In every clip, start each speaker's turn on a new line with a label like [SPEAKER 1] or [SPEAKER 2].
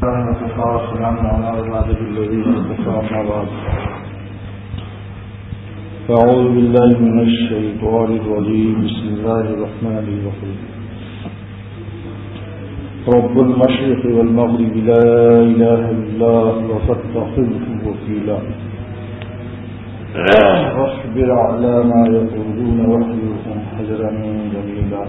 [SPEAKER 1] والسلام على عباده الذين اصطفى أما بعد فأعوذ بالله من الشيطان الرجيم بسم الله الرحمن الرحيم رب المشرق والمغرب لا إله إلا هو فاتخذه وكيلا واصبر على ما يقولون واحذرهم حذرا جميلا.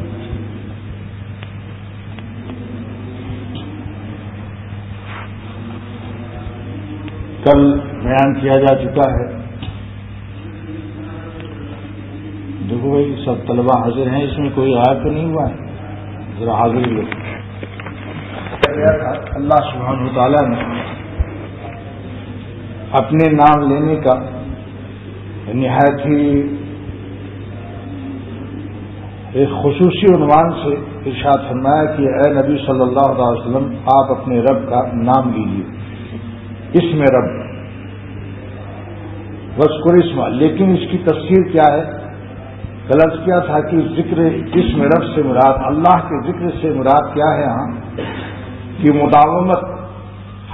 [SPEAKER 1] کل بیان کیا جا چکا ہے. دیکھو بھائی سب طلبہ حاضر ہیں, اس میں کوئی غائب تو نہیں ہوا ہے, ذرا حاضر ہی لوگ. اللہ سبحانہ وتعالیٰ نے اپنے نام لینے کا نہایت ہی ایک خصوصی عنوان سے ارشاد فرمایا کہ اے نبی صلی اللہ علیہ وسلم آپ اپنے رب کا نام لیجیے, اسم رب وذکر اسم. لیکن اس کی تفسیر کیا ہے؟ غلط کیا تھا کہ ذکر اسم رب سے مراد اللہ کے ذکر سے مراد کیا ہے ہاں کہ مداومت,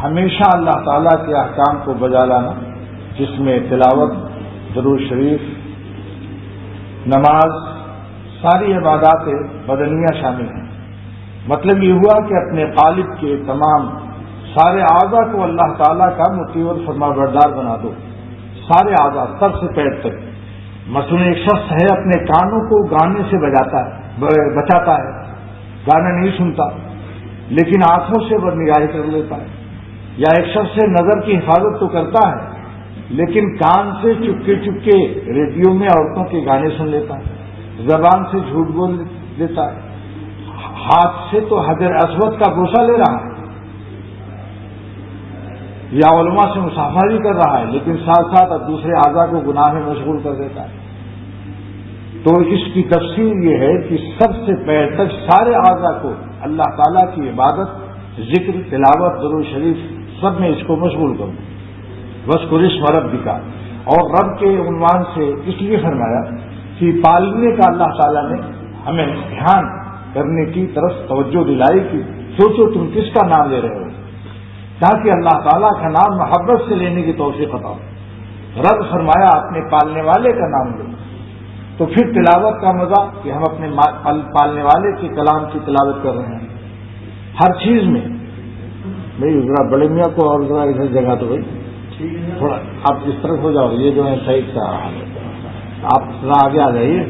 [SPEAKER 1] ہمیشہ اللہ تعالیٰ کے احکام کو بجا لانا, جس میں تلاوت, درود شریف, نماز, ساری عبادات بدنیہ شامل ہیں. مطلب یہ ہوا کہ اپنے قالب کے تمام سارے اعضاء کو اللہ تعالیٰ کا مطیع اور فرما بردار بنا دو. سارے اعضاء سر سے پیر تک. مثلاً ایک شخص ہے اپنے کانوں کو گانے سے بچاتا ہے, گانا نہیں سنتا لیکن آنکھوں سے بدنگاہی کر لیتا ہے. یا ایک شخص سے نظر کی حفاظت تو کرتا ہے لیکن کان سے چپکے چپکے ریڈیو میں عورتوں کے گانے سن لیتا ہے, زبان سے جھوٹ بول دیتا ہے, ہاتھ سے تو حجر اسود کا بوسہ لے رہا ہے, یا علماء سے مسافری کر رہا ہے لیکن ساتھ ساتھ اب دوسرے اعضاء کو گناہ میں مشغول کر دیتا ہے. تو اس کی تفسیر یہ ہے کہ سب سے پیر تک سارے اعضاء کو اللہ تعالیٰ کی عبادت, ذکر, تلاوت, درود شریف سب میں اس کو مشغول کروں. وذکر اسم ربک, اور رب کے عنوان سے اس لیے فرمایا کہ پالنے کا اللہ تعالیٰ نے ہمیں دھیان کرنے کی طرف توجہ دلائی کہ سوچو تم کس کا نام لے رہے ہو, تاکہ اللہ تعالیٰ کا نام محبت سے لینے کی توفیق عطا ہو. رب فرمایا اپنے پالنے والے کا نام لو. تو پھر تلاوت کا مزہ کہ ہم اپنے پالنے والے کے کلام کی تلاوت کر رہے ہیں ہر چیز میں. بھائی ذرا بڑے میاں کو اور ذرا ادھر جگہ تو بھائی تھوڑا آپ اس طرف ہو جاؤ, یہ جو ہے صحیح سے آپ ذرا آگے آ جائیے.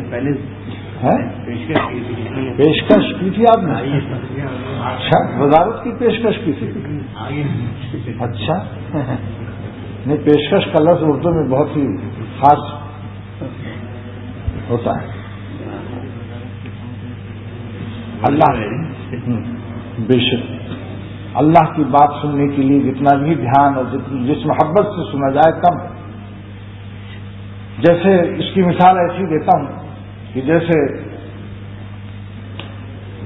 [SPEAKER 1] پیشکش کی تھی آپ نے؟ اچھا, وزارت کی پیشکش کی تھی. اچھا نہیں, پیشکش کا لفظ اردو میں بہت ہی خاص ہوتا ہے. اللہ بے شک اللہ کی بات سننے کے لیے جتنا بھی دھیان اور جس محبت سے سنا جائے کم. جیسے اس کی مثال ایسی دیتا ہوں کہ جیسے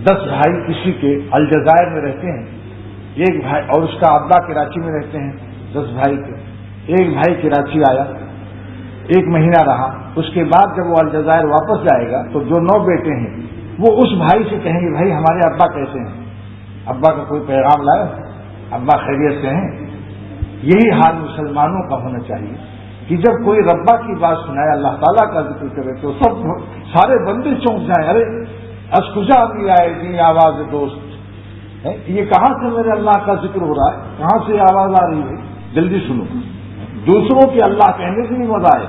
[SPEAKER 1] 10 بھائی کسی کے الجزائر میں رہتے ہیں, ایک بھائی اور اس کا ابا کراچی میں رہتے ہیں. 10 بھائی کے ایک بھائی کراچی آیا, 1 مہینہ رہا, اس کے بعد جب وہ الجزائر واپس جائے گا تو جو 9 بیٹے ہیں وہ اس بھائی سے کہیں گے بھائی ہمارے ابا کیسے ہیں, ابا کا کوئی پیغام لائے, ابا خیریت سے ہیں. یہی حال مسلمانوں کا ہونا چاہیے کہ جب کوئی ربا کی بات سنائے, اللہ تعالیٰ کا ذکر کرے تو سارے بندے چونک جائیں, ارے اسکجا بھی آئے گی آواز دوست, یہ کہاں سے میرے اللہ کا ذکر ہو رہا ہے, کہاں سے آواز آ رہی ہے, جلدی سنو. دوسروں کی اللہ کہنے سے بھی مزہ آئے,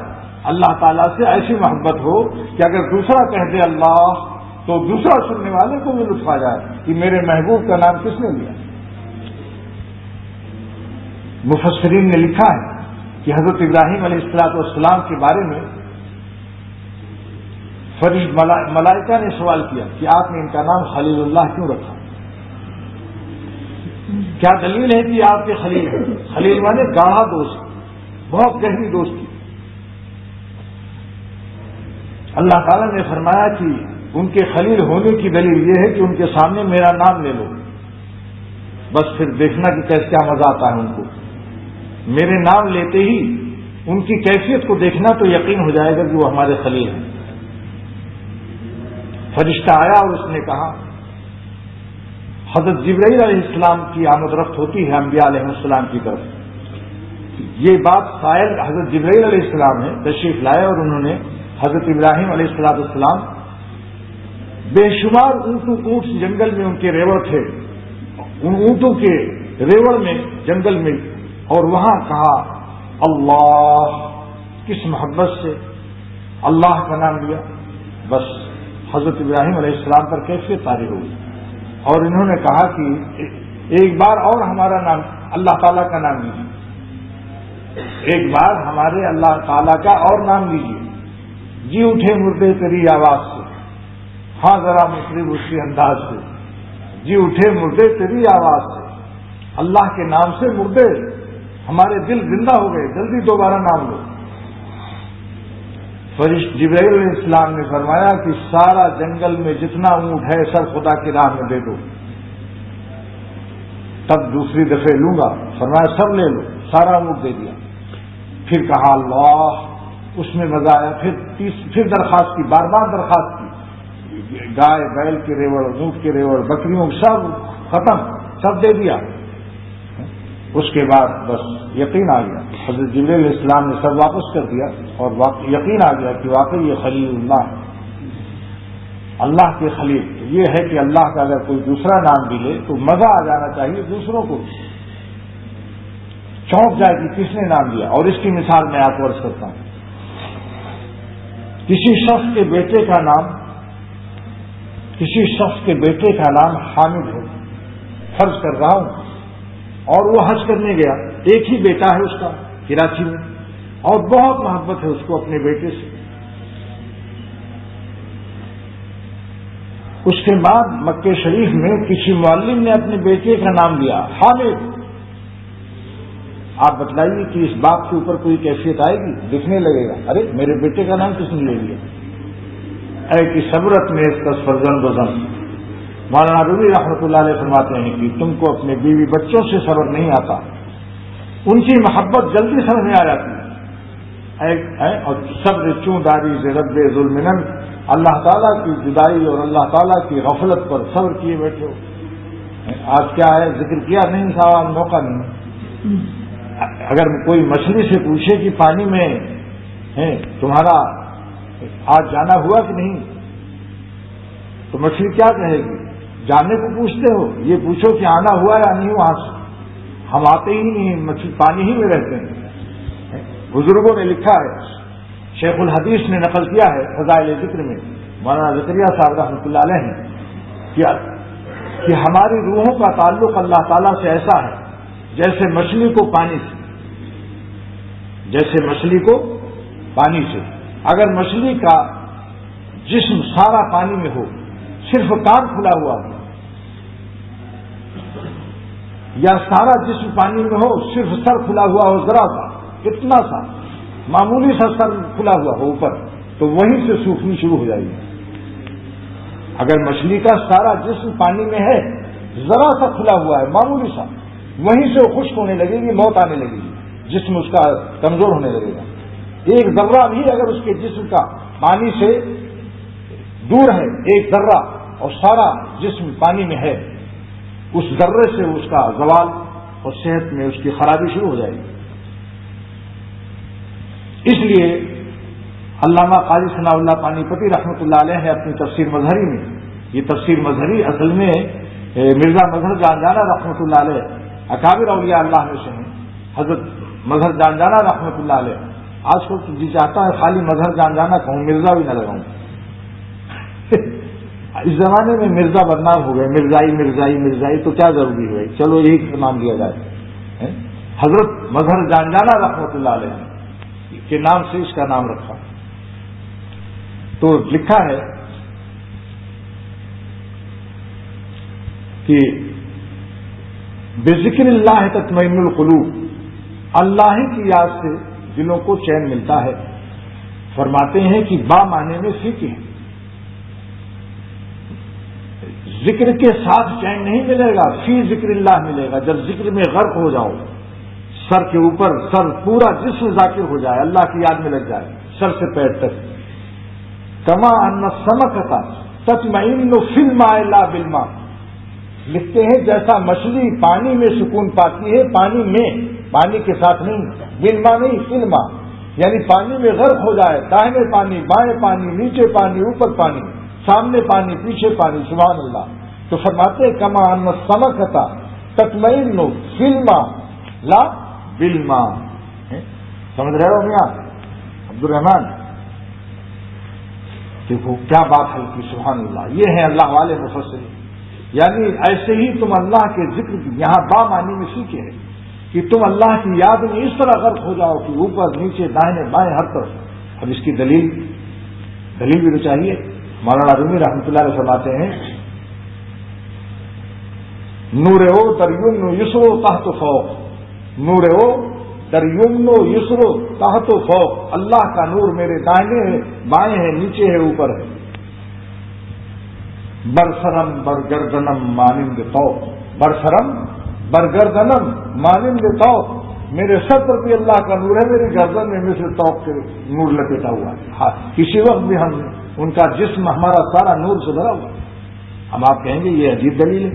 [SPEAKER 1] اللہ تعالیٰ سے ایسی محبت ہو کہ اگر دوسرا کہہ دے اللہ تو دوسرا سننے والے کو بھی لطف آ جائے کہ میرے محبوب کا نام کس نے لیا. مفسرین نے لکھا ہے کہ حضرت ابراہیم علیہ السلام کے بارے میں ملائکہ نے سوال کیا کہ آپ نے ان کا نام خلیل اللہ کیوں رکھا, کیا دلیل ہے کہ آپ کے خلیل ہیں؟ خلیل مانے گاڑھا دوست, بہت گہری دوستی. اللہ تعالیٰ نے فرمایا کہ ان کے خلیل ہونے کی دلیل یہ ہے کہ ان کے سامنے میرا نام لے لو, بس پھر دیکھنا کہ کیسے کیا مزہ آتا ہے ان کو. میرے نام لیتے ہی ان کی کیفیت کو دیکھنا تو یقین ہو جائے گا کہ وہ ہمارے خلیل ہیں. فرشتہ آیا اور اس نے کہا حضرت جبرائیل علیہ السلام کی آمد رفت ہوتی ہے انبیاء علیہ السلام کی طرف. یہ بات سائل حضرت جبرائیل علیہ السلام نے تشریف لائے اور انہوں نے حضرت ابراہیم علیہ السلام بے شمار اونٹ جنگل میں ان کے ریوڑ تھے، ان اونٹوں کے ریوڑ میں جنگل میں، اور وہاں کہا اللہ، کس محبت سے اللہ کا نام لیا. بس حضرت ابراہیم علیہ السلام پر کیفیت طاری ہوئی اور انہوں نے کہا کہ ایک بار اور ہمارا نام اللہ تعالیٰ کا نام لیجیے، ایک بار ہمارے اللہ تعالیٰ کا اور نام لیجیے. جی اٹھے مردے تیری آواز سے، ہاں ذرا مصرف اسی انداز سے، جی اٹھے مردے تیری آواز سے. اللہ کے نام سے مردے ہمارے دل زندہ ہو گئے، جلدی دوبارہ نام لو. فرشتہ جبرائیل علیہ السلام نے فرمایا کہ سارا جنگل میں جتنا اونٹ ہے سب خدا کی راہ میں دے دو. تب دوسری دفعہ لوں گا، فرمایا سب لے لو، سارا اونٹ دے دیا. پھر کہا اللہ، اس میں مزہ آیا. پھر درخواست کی، بار بار درخواست کی. گائے بیل کے ریوڑ، اونٹ کے ریوڑ، بکریوں سب ختم، سب دے دیا. اس کے بعد بس یقین آ گیا، حضرت جبرائیل علیہ السلام نے سب واپس کر دیا اور یقین آ گیا کہ واقعی یہ خلیل اللہ ہے، اللہ کے خلیل. یہ ہے کہ اللہ کا اگر کوئی دوسرا نام بھی لے تو مزہ آ جانا چاہیے، دوسروں کو چونک جائے کہ کس نے نام لیا. اور اس کی مثال میں آپ کو عرض کرتا ہوں. کسی شخص کے بیٹے کا نام حامد ہے، فرض کر رہا ہوں، اور وہ حج کرنے گیا. ایک ہی بیٹا ہے اس کا کراچی میں، اور بہت محبت ہے اس کو اپنے بیٹے سے. اس کے بعد مکہ شریف میں کسی معلم نے اپنے بیٹے کا نام لیا حامد. آپ بتلائیے کہ اس باپ کے اوپر کوئی کیفیت آئے گی؟ دکھنے لگے گا ارے میرے بیٹے کا نام کس نے لے لیا. اے کہ صبرت میں اس کا فرزند وزن. مولانا رومی رحمۃ اللہ علیہ فرماتے ہیں کہ تم کو اپنے بیوی بچوں سے صبر نہیں آتا، ان کی محبت جلدی سمجھ میں آ جاتی ہے. اور صبر چوں داری سے رب ظلمن، اللہ تعالیٰ کی جدائی اور اللہ تعالیٰ کی غفلت پر صبر کیے بیٹھے ہو. آج کیا ہے، ذکر کیا نہیں، سوال موقع نہیں. اگر کوئی مچھلی سے پوچھے کہ پانی میں تمہارا آج جانا ہوا کہ نہیں، تو مچھلی کیا کہے گی؟ جانے کو پوچھتے ہو، یہ پوچھو کہ آنا ہوا یا نہیں وہاں سے. ہم آتے ہی نہیں، مچھلی پانی ہی میں رہتے ہیں. بزرگوں نے لکھا ہے، شیخ الحدیث نے نقل کیا ہے فضائل ذکر میں، مولانا زکریا صاحب رحمۃ اللہ علیہ نے کہ ہماری روحوں کا تعلق اللہ تعالیٰ سے ایسا ہے جیسے مچھلی کو پانی سے. اگر مچھلی کا جسم سارا پانی میں ہو، صرف کان کھلا ہوا ہو، یا سارا جسم پانی میں ہو صرف سر کھلا ہوا ہو، ذرا سا، اتنا سا معمولی سا سر کھلا ہوا ہو اوپر، تو وہیں سے سوکھنی شروع ہو جائے گی. اگر مچھلی کا سارا جسم پانی میں ہے، ذرا سا کھلا ہوا ہے معمولی سا، وہیں سے وہ خشک ہونے لگے گی، موت آنے لگے گی، جسم اس کا کمزور ہونے لگے گا. ایک ذرہ بھی اگر اس کے جسم کا پانی سے دور ہے، ایک ذرہ، اور سارا جسم پانی میں ہے، اس ذرے سے اس کا زوال اور صحت میں اس کی خرابی شروع ہو جائے گی. اس لیے علامہ قاضی ثناء اللہ پانی پتی رحمۃ اللہ علیہ ہے اپنی تفسیر مظہری میں، یہ تفسیر مظہری اصل میں مرزا مظہر جانجانہ رحمۃ اللہ علیہ اکابر اولیاء اللہ میں سے ہیں. حضرت مظہر جانجانہ رحمۃ اللہ علیہ. آج کل تو جی چاہتا ہے خالی مظہر جانجانہ کہوں، مرزا بھی نہ لگاؤں. اس زمانے میں مرزا بدنام ہو گئے، مرزائی تو کیا ضروری ہے، چلو یہی نام لیا جائے. حضرت مظہر جانجانہ رحمۃ اللہ علیہ کے نام سے اس کا نام رکھا. تو لکھا ہے کہ بذکر اللہ تطمئن القلوب، اللہ ہی کی یاد سے دلوں کو چین ملتا ہے. فرماتے ہیں کہ با معنی میں فکر ہے، ذکر کے ساتھ چین نہیں ملے گا، فی ذکر اللہ ملے گا. جب ذکر میں غرق ہو جاؤ، سر کے اوپر سر پورا جسم ذاکر ہو جائے، اللہ کی یاد میں لگ جائے سر سے پیر تک. کما ان السمکۃ تطمئن فی الماء لا بالماء، لکھتے ہیں جیسا مچھلی پانی میں سکون پاتی ہے، پانی میں، پانی کے ساتھ نہیں، بالما نہیں، فلما، یعنی پانی میں غرق ہو جائے، دائیں پانی، بائیں پانی، نیچے پانی، اوپر پانی، سامنے پانی، پیچھے پانی، سبحان اللہ. تو فرماتے ہیں کما ان السمکۃ تطمئن فلما لا بالما. سمجھ رہے ہو میاں عبد الرحمان؟ دیکھو کیا بات ہے کہ سبحان اللہ. یہ ہے اللہ والے مفسر. یعنی ایسے ہی تم اللہ کے ذکر کی یہاں با معنی میں سیکھے ہیں کہ تم اللہ کی یاد میں اس طرح غرق ہو جاؤ کہ اوپر نیچے دائیں بائیں ہر طرف. اب اس کی دلیل بھی تو چاہیے. مولانا رومی رحمۃ اللہ علیہ فرماتے ہیں نور او تریمن یسرو تحت فوق، نور او تریمن یسرو تحت فوق، اللہ کا نور میرے دائیں ہے، بائیں ہے، نیچے ہے، اوپر ہے. برسرم برگردنم مانند توق، برسرم برگردنم مانند توق، میرے سر پر بھی اللہ کا نور ہے، میری گردن میں مثل توق کے نور لپیٹا ہوا ہے. ہاں کسی وقت بھی ہم ان کا جسم ہمارا سارا نور سے بھرا ہوا. ہم آپ کہیں گے یہ عجیب دلیل ہے.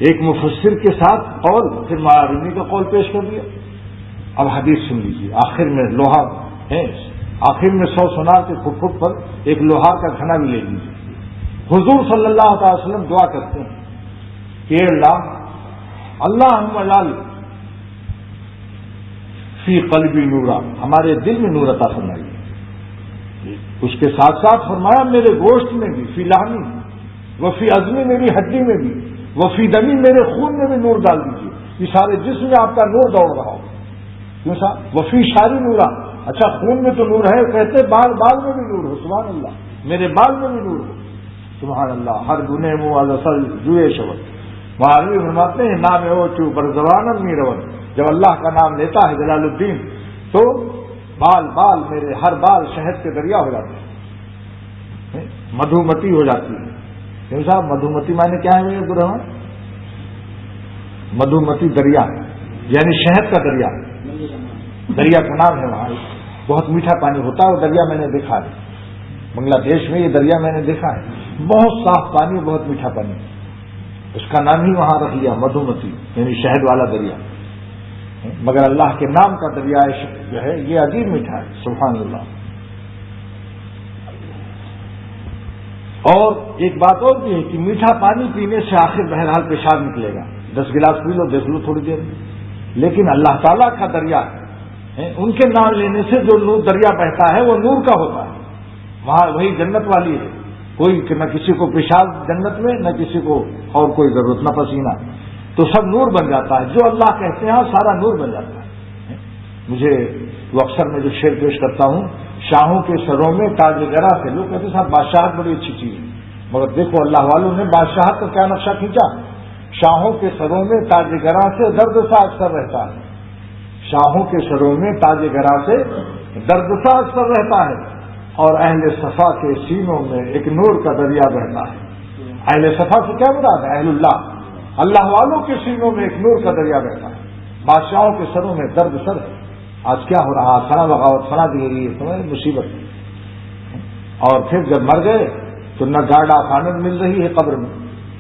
[SPEAKER 1] ایک مفسر کے ساتھ قول، پھر مولانا کا قول پیش کر دیا. اب حدیث سن لیجیے. آخر میں لوہا ہے، آخر میں 100 سونار کے فٹ فٹ پر ایک لوہار کا گھنا بھی لے لیجیے. حضور صلی اللہ تعالی وسلم دعا کرتے ہیں کہ اللہم اجعل فی قلبی نورا، ہمارے دل میں نور عطا فرمائیے. اس کے ساتھ ساتھ فرمایا میرے گوشت میں بھی، فی لحمی وفی عظمی، میری ہڈی میں بھی، وفی دمی، میرے خون میں بھی نور ڈال دیجیے. یہ سارے جسم میں آپ کا نور دوڑ رہا ہو. کیوں صاحب؟ وفی شاری نورا. اچھا خون میں تو نور ہے، کہتے بال میں بھی نور ہو. سبحان اللہ. میرے بال میں بھی نور ہو. سبحان اللہ. ہر گنے منہ اصل جوئے شبت. وہاں فرماتے ہیں نام ہو چو بر زبانم میرون، جب اللہ کا نام لیتا ہے جلال الدین تو بال میرے ہر بال شہد کے دریا ہو جاتے ہیں، مدھومتی ہو جاتی ہے. کیوں صاحب؟ مدھومتی معنی کیا ہے میرے برہمان؟ مدھومتی دریا یعنی شہد کا دریا. دریا کا نام ہے. وہاں بہت میٹھا پانی ہوتا ہے وہ دریا، میں نے دیکھا ہے بنگلہ دیش میں. یہ دریا میں نے دیکھا ہے، بہت صاف پانی، بہت میٹھا پانی. اس کا نام ہی وہاں رکھ لیا مدھومتی، یعنی شہد والا دریا. مگر اللہ کے نام کا دریا جو ہے یہ عجیب میٹھا ہے. سبحان اللہ. اور ایک بات اور بھی ہے کہ میٹھا پانی پینے سے آخر بہرحال پیشاب نکلے گا. 10 گلاس پی لو، دیکھ لو تھوڑی دیر میں. لیکن اللہ تعالیٰ کا دریا ہے، ان کے نام لینے سے جو نور دریا بہتا ہے وہ نور کا ہوتا ہے. وہاں وہی جنت والی ہے. کوئی نہ کسی کو پیشاب جنت میں، نہ کسی کو اور کوئی ضرورت، نہ پسینہ، تو سب نور بن جاتا ہے. جو اللہ کہتے ہیں سارا نور بن جاتا ہے. مجھے وہ اکثر میں جو شعر پیش کرتا ہوں، شاہوں کے سروں میں تاج گرا سے، لوگ کہتے ہیں صاحب بادشاہت بڑی اچھی چیز ہے، مگر دیکھو اللہ والوں نے بادشاہت کا کیا نقشہ کھینچا. شاہوں کے سروں میں تاج گرا سے درد سا اکثر رہتا ہے. شاہوں کے سروں میں تاج گرا سے درد سا اکثر رہتا ہے، اور اہل صفا کے سینوں میں ایک نور کا دریا بہتا ہے. اہل صفا سے کیا مراد ہے؟ اہل اللہ، اللہ والوں کے سینوں میں ایک نور کا دریا بہتا ہے. بادشاہوں کے سروں میں درد سر ہے. آج کیا ہو رہا؟ فنا بغاوت، فنا دی رہی ہے، سمجھ مصیبت. اور پھر جب مر گئے تو نہ گارڈ آف آنر مل رہی ہے قبر میں،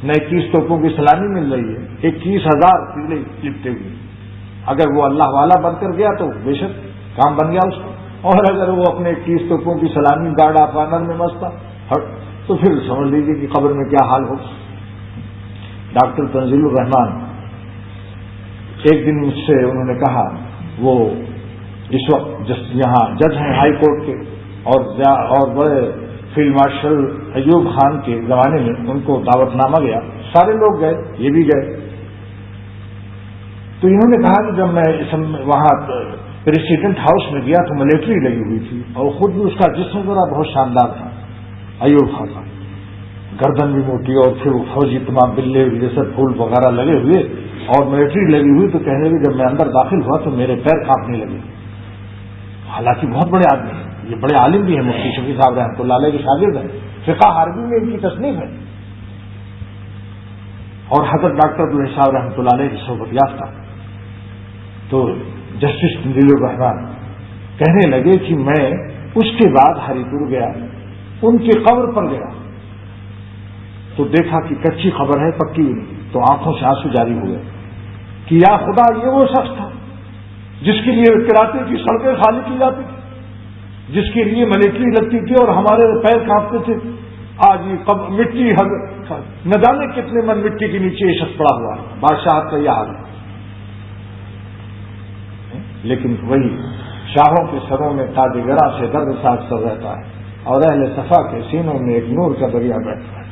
[SPEAKER 1] نہ 21 توپوں کی سلامی مل رہی ہے. 21,000 قلعے لپٹے ہوئے. اگر وہ اللہ والا بن کر گیا تو بے شک کام بن گیا اس کو، اور اگر وہ اپنے 21 توپوں کی سلامی گارڈ آف آنر میں مست تھا تو پھر سمجھ لیجیے کہ قبر میں کیا حال ہو. ڈاکٹر تنزیل الرحمان ایک دن مجھ سے انہوں نے کہا، وہ اس وقت یہاں جج ہیں ہائی کورٹ کے، اور بڑے فیلڈ مارشل ایوب خان کے زمانے میں ان کو دعوت نامہ گیا، سارے لوگ گئے، یہ بھی گئے. تو انہوں نے کہا کہ جب میں وہاں پریسیڈنٹ ہاؤس میں گیا تو ملٹری لگی ہوئی تھی، اور خود بھی اس کا جسم ذرا بہت شاندار تھا ایوب خان کا، گردن بھی موٹی، اور پھر وہ فوجی تمام بلے جیسے پھول وغیرہ لگے ہوئے اور ملٹری لگی ہوئی. تو کہنے لگے جب میں اندر داخل ہوا تو میرے پیر کانپنے لگے. حالانکہ بہت بڑے آدمی ہیں، یہ بڑے عالم بھی ہیں، مفتی شفیع صاحب رحمۃ اللہ علیہ کے شاگرد ہیں، فقہ عربی میں ان کی تصنیف ہے، اور حضرت ڈاکٹر عبدالحساب رحمۃ اللہ علیہ کی صحبت یافتہ. تو جسٹس تنزیل الرحمان کہنے لگے کہ میں اس کے بعد ہری پور گیا، ان کی قبر پر گیا، تو دیکھا کہ کچی خبر ہے، پکی نہیں، تو آنکھوں سے آنسو جاری ہوئے کہ یا خدا یہ وہ شخص تھا جس کے لیے کراچی کی سڑکیں خالی کی جاتی تھی، جس کے لیے ملٹری لگتی تھی اور ہمارے پیر کانپتے تھے، آج یہ مٹی نہ جانے کتنے من مٹی کے نیچے یہ شخص پڑا ہوا ہے، بادشاہ کا یہ حال ہے۔ لیکن وہی شاہوں کے سروں میں تاج گرا سے درد ساز سر رہتا ہے، اور اہل صفا کے سینوں میں ایک نور کا دریا بیٹھتا ہے۔